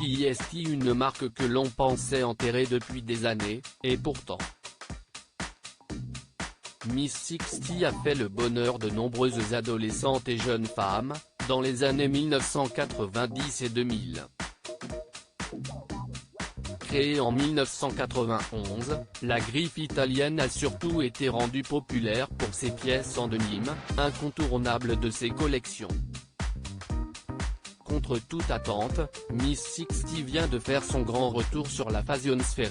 CEST, une marque que l'on pensait enterrée depuis des années, et pourtant. Miss Sixty a fait le bonheur de nombreuses adolescentes et jeunes femmes, dans les années 1990 et 2000. Créée en 1991, la griffe italienne a surtout été rendue populaire pour ses pièces en denim, incontournables de ses collections. Contre toute attente, Miss Sixty vient de faire son grand retour sur la fasionsphère.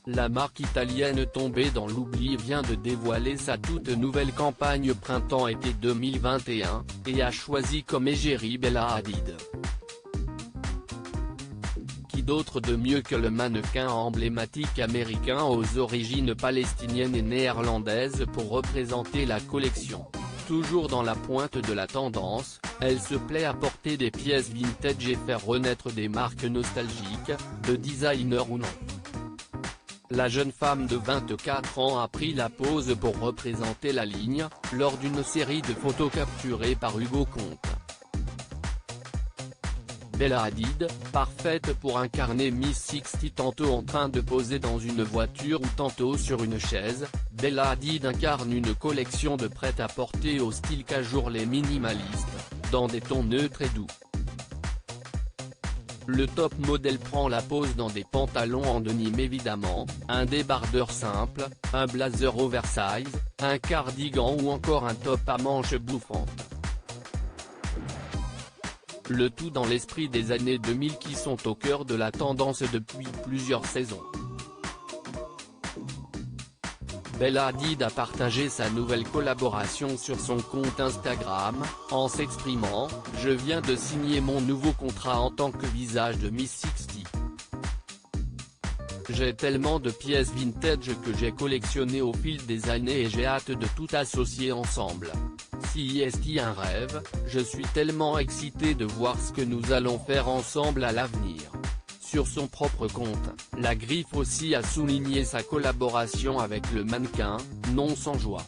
La marque italienne tombée dans l'oubli vient de dévoiler sa toute nouvelle campagne printemps-été 2021, et a choisi comme égérie Bella Hadid. Qui d'autre de mieux que le mannequin emblématique américain aux origines palestiniennes et néerlandaises pour représenter la collection. Toujours dans la pointe de la tendance, elle se plaît à porter des pièces vintage et faire renaître des marques nostalgiques, de designers ou non. La jeune femme de 24 ans a pris la pose pour représenter la ligne, lors d'une série de photos capturées par Hugo Conte. Bella Hadid, parfaite pour incarner Miss Sixty tantôt en train de poser dans une voiture ou tantôt sur une chaise, Bella Hadid incarne une collection de prêt-à-porter au style qu'ajourent les minimalistes, dans des tons neutres et doux. Le top modèle prend la pose dans des pantalons en denim évidemment, un débardeur simple, un blazer oversize, un cardigan ou encore un top à manches bouffantes. Le tout dans l'esprit des années 2000 qui sont au cœur de la tendance depuis plusieurs saisons. Bella Hadid a partagé sa nouvelle collaboration sur son compte Instagram, en s'exprimant « Je viens de signer mon nouveau contrat en tant que visage de Miss Sixty. J'ai tellement de pièces vintage que j'ai collectionné au fil des années et j'ai hâte de tout associer ensemble. CEST un rêve, je suis tellement excité de voir ce que nous allons faire ensemble à l'avenir ». Sur son propre compte, la griffe aussi a souligné sa collaboration avec le mannequin, non sans joie.